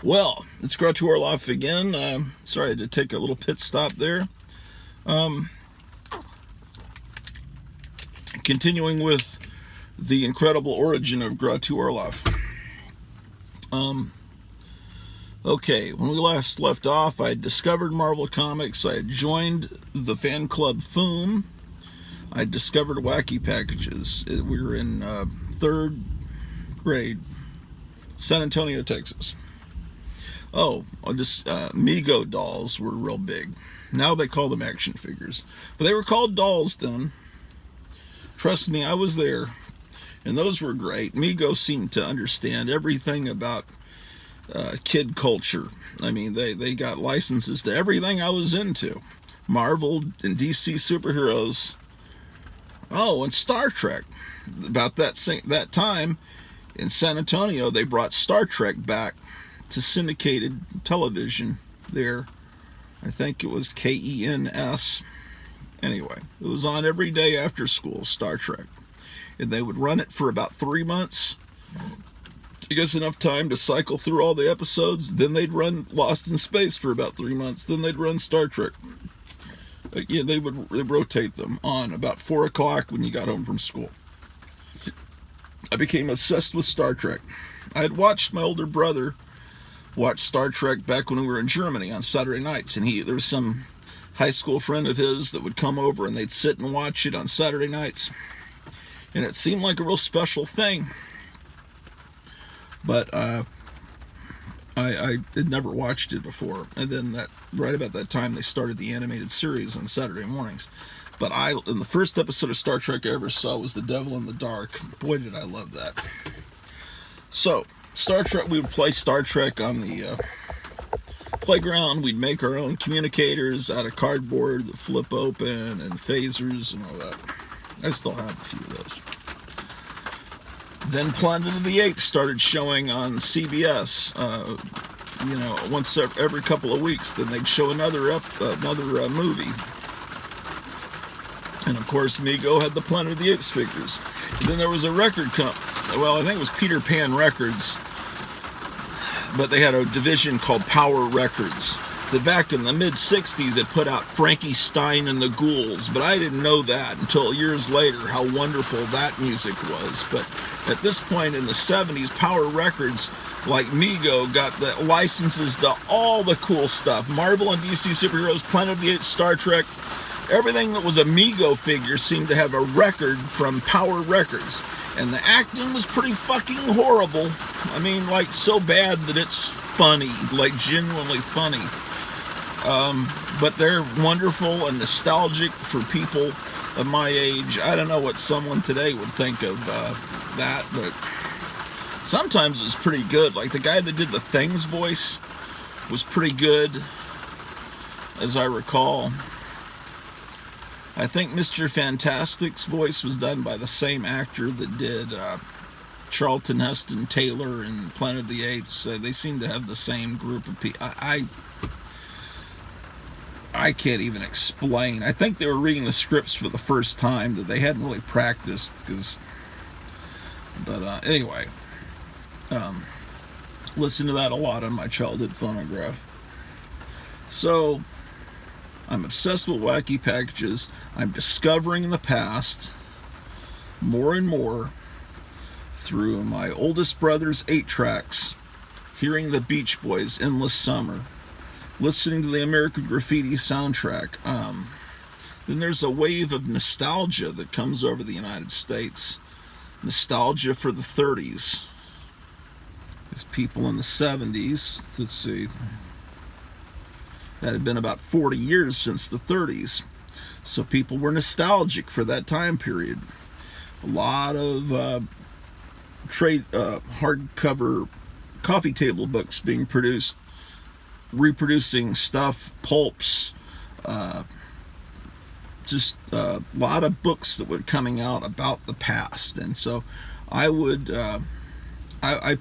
Well, it's Grottu again. Sorry to take a little pit stop there. Um, Continuing with the incredible origin of Grottu. Um, okay, when we last left off, I had discovered Marvel Comics. I had joined the fan club Foom. I discovered Wacky Packages. We were in third grade, San Antonio, Texas. Oh, Mego dolls were real big. Now they call them action figures. But they were called dolls then. Trust me, I was there. And those were great. Mego seemed to understand everything about kid culture. I mean, they got licenses to everything I was into. Marvel and DC superheroes. Oh, and Star Trek. About that time in San Antonio, they brought Star Trek back to syndicated television there. I think it was KENS. Anyway, it was on every day after school, Star Trek. And they would run it for about 3 months. It gives enough time to cycle through all the episodes. Then they'd run Lost in Space for about 3 months. Then they'd run Star Trek. But yeah, they'd rotate them on about 4 o'clock when you got home from school. I became obsessed with Star Trek. I had watched my older brother watch Star Trek back when we were in Germany on Saturday nights, and there was some high school friend of his that would come over and they'd sit and watch it on Saturday nights, and it seemed like a real special thing. But I had never watched it before, and then right about that time they started the animated series on Saturday mornings. But in the first episode of Star Trek I ever saw was The Devil in the Dark. Boy, did I love that. So Star Trek, we would play Star Trek on the playground. We'd make our own communicators out of cardboard that flip open, and phasers and all that. I still have a few of those. Then Planet of the Apes started showing on CBS. Once every couple of weeks. Then they'd show another movie. And of course, Mego had the Planet of the Apes figures. Then there was a record company. Well, I think it was Peter Pan Records, but they had a division called Power Records that back in the mid-60s had put out Frankie Stein and the Ghouls, but I didn't know that until years later how wonderful that music was. But at this point in the 70s, Power Records, like Mego, got the licenses to all the cool stuff. Marvel and DC superheroes, Planet of the Apes, Star Trek, everything that was a Mego figure seemed to have a record from Power Records. And the acting was pretty fucking horrible. I mean, like, so bad that it's funny, like genuinely funny. But they're wonderful and nostalgic for people of my age. I don't know what someone today would think of that, but sometimes it's pretty good. Like the guy that did the Things voice was pretty good, as I recall. I think Mr. Fantastic's voice was done by the same actor that did Charlton Heston Taylor in Planet of the Apes. They seem to have the same group of people. I can't even explain. I think they were reading the scripts for the first time, that they hadn't really practiced. Anyway, listened to that a lot on my childhood phonograph. So I'm obsessed with Wacky Packages. I'm discovering the past more and more through my oldest brother's 8-tracks, hearing the Beach Boys' Endless Summer, listening to the American Graffiti soundtrack. Then there's a wave of nostalgia that comes over the United States. Nostalgia for the 30s. There's people in the 70s, let's see, that had been about 40 years since the 30s. So people were nostalgic for that time period. A lot of hardcover coffee table books being produced, reproducing stuff, pulps, just a lot of books that were coming out about the past. And so I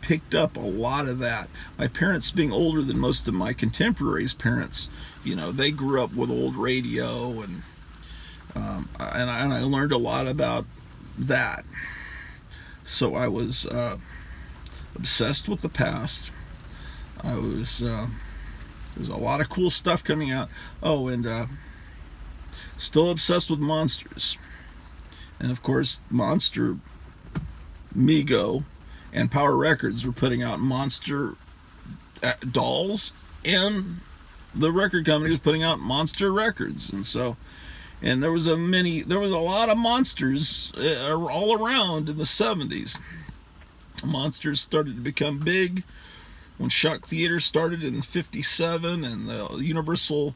picked up a lot of that. My parents, being older than most of my contemporaries' parents, they grew up with old radio, and I learned a lot about that. So I was obsessed with the past, there's a lot of cool stuff coming out. Oh, and still obsessed with monsters. And of course, Monster, Mego, and Power Records were putting out monster dolls, and the record company was putting out monster records. And there was a lot of monsters all around in the 70s. Monsters started to become big when Shock Theater started in 57, and the Universal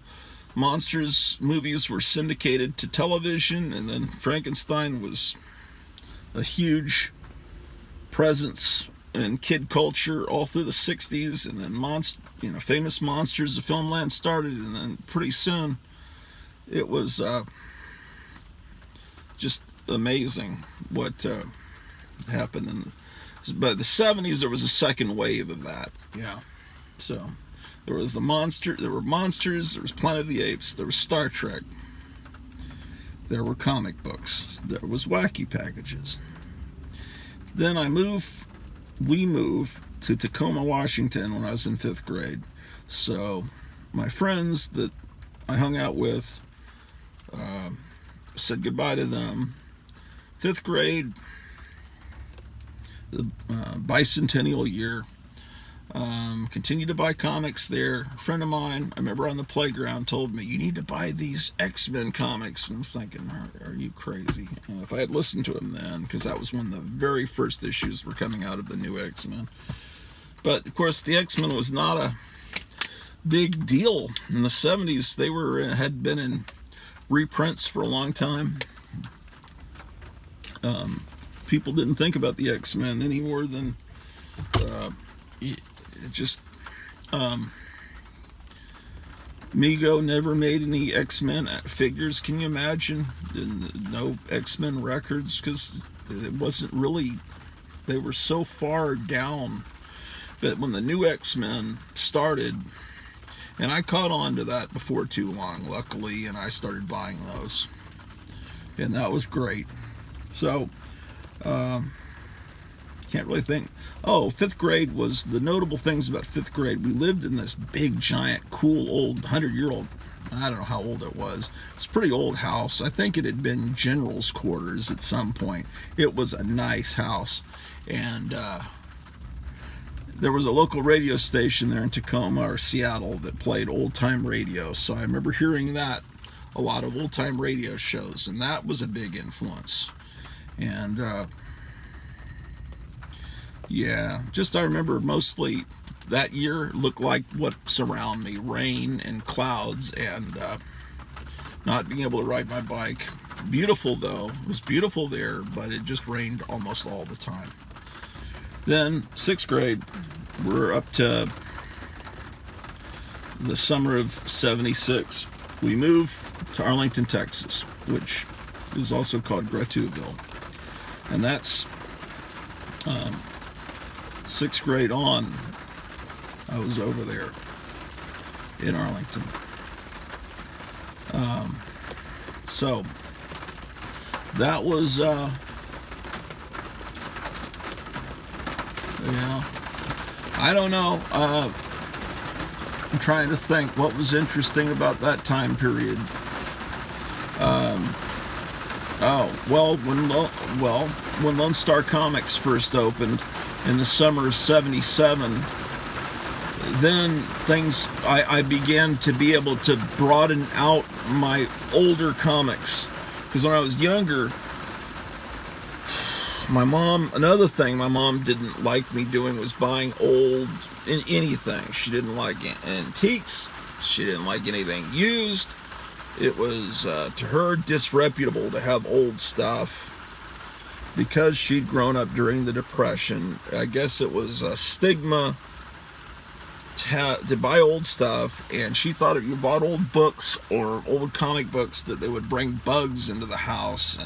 Monsters movies were syndicated to television, and then Frankenstein was a huge presence in kid culture all through the 60s, and then Famous Monsters of Filmland started, and then pretty soon it was just amazing what happened. But the 70s, there was a second wave of that. Yeah. So there were monsters, there was Planet of the Apes, there was Star Trek, there were comic books, there was wacky packages. Then we moved to Tacoma, Washington when I was in 5th grade. So my friends that I hung out with, said goodbye to them. 5th grade, the bicentennial year, continued to buy comics there. A friend of mine, I remember on the playground, told me, "You need to buy these X-Men comics." And I was thinking, are you crazy? If I had listened to him then, because that was when the very first issues were coming out of the new X-Men. But of course, the X-Men was not a big deal in the 70s. They had been in reprints for a long time. People didn't think about the X-Men any more than Mego never made any X-Men figures. Can you imagine? No X-Men records, because it wasn't really, they were so far down. But when the new X-Men started, and I caught on to that before too long, luckily, and I started buying those, and that was great. So can't really think. Oh, 5th grade was the notable things about 5th grade. We lived in this big, giant, cool, old 100-year-old, I don't know how old it was. It's a pretty old house. I think it had been general's quarters at some point. It was a nice house. And there was a local radio station there in Tacoma or Seattle that played old-time radio. So I remember hearing that, a lot of old-time radio shows, and that was a big influence. And yeah, just I remember mostly that year looked like what's around me, rain and clouds, and not being able to ride my bike. Beautiful though, it was beautiful there, but it just rained almost all the time. Then 6th grade, we're up to the summer of 76. We moved to Arlington, Texas, which is also called Grottuville, and that's 6th grade on, I was over there in Arlington. So that was, I don't know. I'm trying to think what was interesting about that time period. When Lone Star Comics first opened in the summer of 77, then I began to be able to broaden out my older comics, because when I was younger, another thing my mom didn't like me doing was buying anything. She didn't like antiques. She didn't like anything used. It was to her disreputable to have old stuff, because she'd grown up during the Depression. I guess it was a stigma to buy old stuff, and she thought if you bought old books or old comic books that they would bring bugs into the house.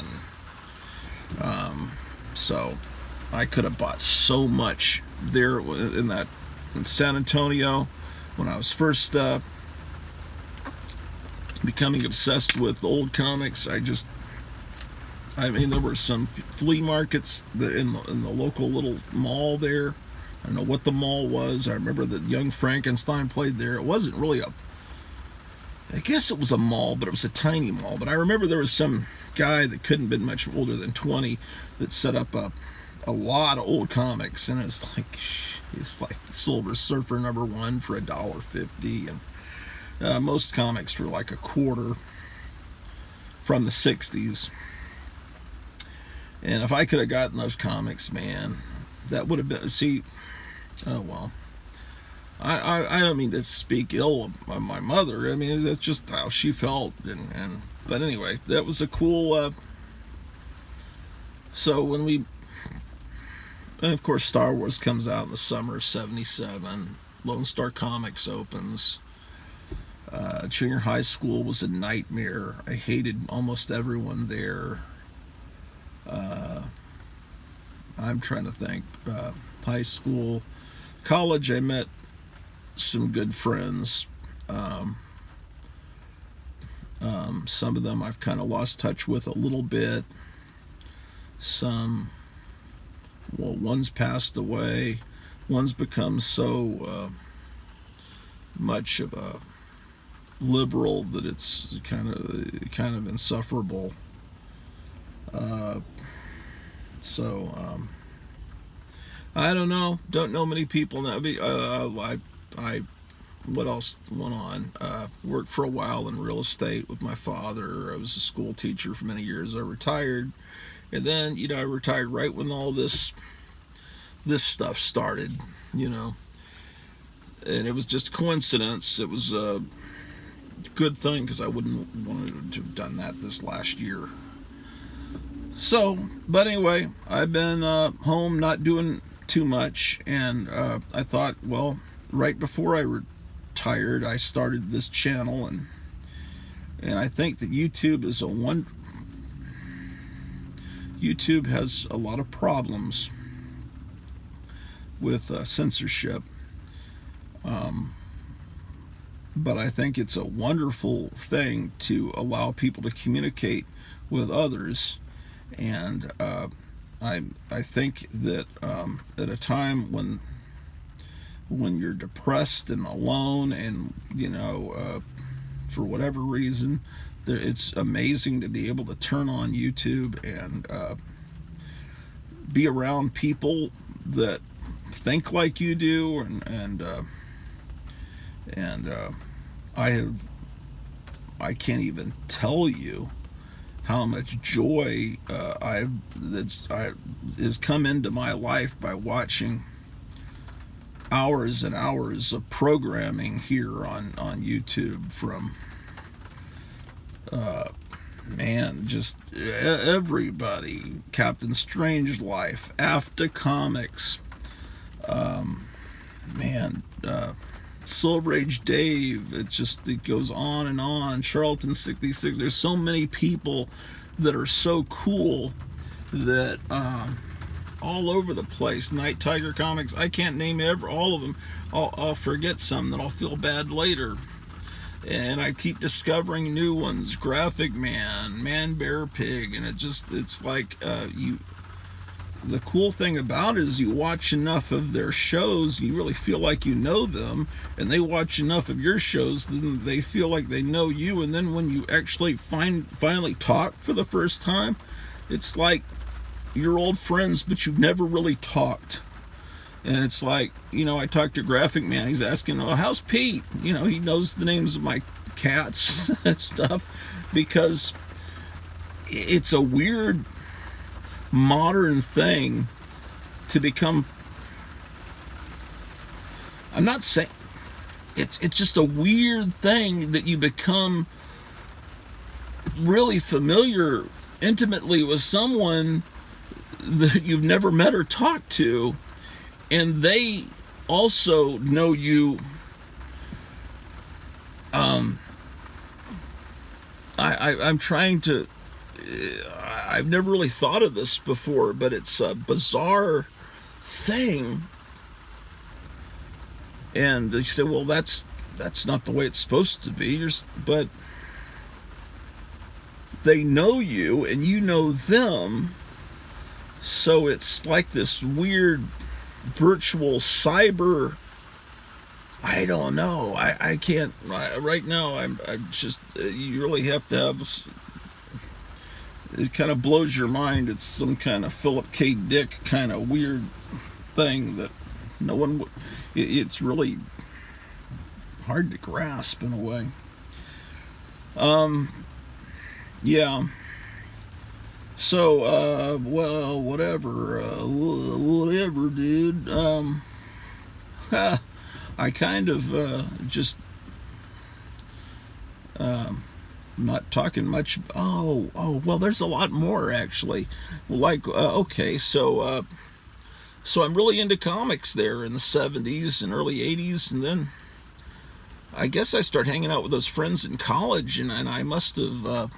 And so I could have bought so much there in San Antonio when I was first becoming obsessed with old comics. There were some flea markets in the local little mall there I don't know what the mall was. I remember that Young Frankenstein played there. It wasn't really I guess it was a mall, but it was a tiny mall. But I remember there was some guy that couldn't have been much older than 20 that set up a lot of old comics, and it's like Silver Surfer #1 for $1.50, and most comics were like a quarter from the 60s. And if I could have gotten those comics, man, that would have been, see, oh well. I don't mean to speak ill of my mother. I mean, that's just how she felt, and but anyway, that was a cool. So when and of course, Star Wars comes out in the summer of '77. Lone Star Comics opens. Junior high school was a nightmare. I hated almost everyone there. I'm trying to think. High school, college, I met some good friends. Some of them I've kind of lost touch with a little bit. One's passed away. One's become so much of a liberal that it's kind of insufferable. I don't know. Don't know many people now. What else went on? Worked for a while in real estate with my father. I was a school teacher for many years. I retired, and then I retired right when all this stuff started. And it was just a coincidence. It was a good thing because I wouldn't wanted to have done that this last year. So, but anyway, I've been home, not doing too much, and I thought, well, right before I retired, I started this channel, and I think that YouTube has a lot of problems with censorship, but I think it's a wonderful thing to allow people to communicate with others, and I think that at a time when you're depressed and alone, and for whatever reason, it's amazing to be able to turn on YouTube and be around people that think like you do, and I can't even tell you how much joy has come into my life by watching hours and hours of programming here on YouTube from just everybody. Captain Strangelove, After Comics, Silver Age Dave. It goes on and on. Charlton 66. There's so many people that are so cool that all over the place. Night Tiger Comics. I can't name all of them. I'll forget some that I'll feel bad later. And I keep discovering new ones. Graphic Man Bear Pig, and it's like the cool thing about it is you watch enough of their shows, you really feel like you know them, and they watch enough of your shows, then they feel like they know you, and then when you actually finally talk for the first time, it's like you're old friends, but you've never really talked. And it's like, I talked to Graphic Man, he's asking, oh, how's Pete? He knows the names of my cats and stuff, because it's a weird modern thing to become. I'm not saying it's just a weird thing that you become really familiar intimately with someone that you've never met or talked to, and they also know you. I'm trying to. I've never really thought of this before, but it's a bizarre thing. And you say, well, that's not the way it's supposed to be. But they know you, and you know them. So it's like this weird virtual cyber, I don't know. I can't right now. I'm just, you really have to have, it kind of blows your mind. It's some kind of Philip K. Dick kind of weird thing that no one, it's really hard to grasp in a way. Yeah. So, well, whatever, dude. I kind of just not talking much. Oh, well, there's a lot more actually. Like, okay, so I'm really into comics there in the 70s and early 80s, and then I guess I started hanging out with those friends in college, and I must have.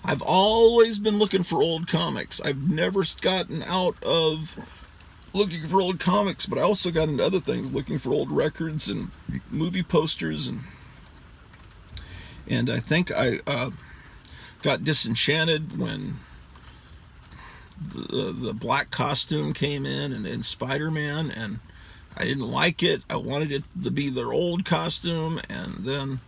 I've always been looking for old comics. I've never gotten out of looking for old comics, but I also got into other things, looking for old records and movie posters, and I think I got disenchanted when the black costume came in Spider-Man, and I didn't like it. I wanted it to be their old costume, and then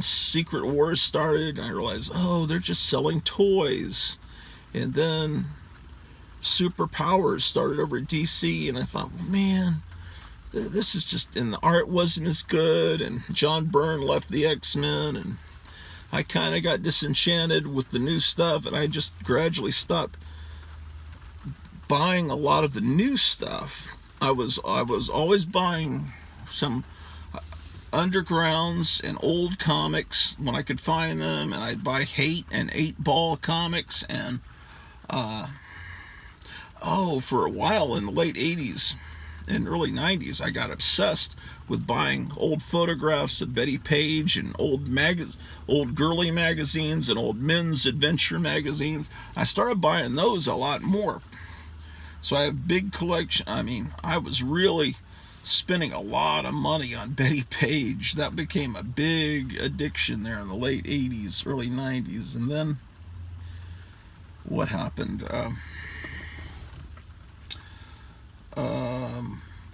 Secret Wars started, and I realized, oh, they're just selling toys. And then Superpowers started over at DC, and I thought, well, man, this is just, and the art wasn't as good, and John Byrne left the X-Men, and I kind of got disenchanted with the new stuff, and I just gradually stopped buying a lot of the new stuff. I was always buying some undergrounds and old comics when I could find them, and I'd buy Hate and 8-Ball comics, and for a while in the late 80s and early 90s, I got obsessed with buying old photographs of Betty Page and old girly magazines and old men's adventure magazines. I started buying those a lot more. So I have a big collection. I mean, I was really spending a lot of money on Betty Page. That became a big addiction there in the late 80s, early 90s. And then what happened?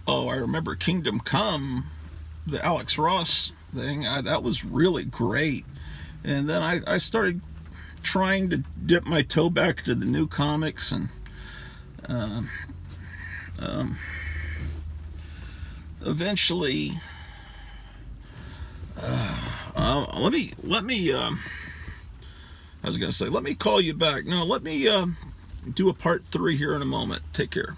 I remember Kingdom Come, the Alex Ross thing. That was really great. And then I started trying to dip my toe back to the new comics, and eventually, let me. I was gonna say, let me call you back. No, let me do a part 3 here in a moment. Take care.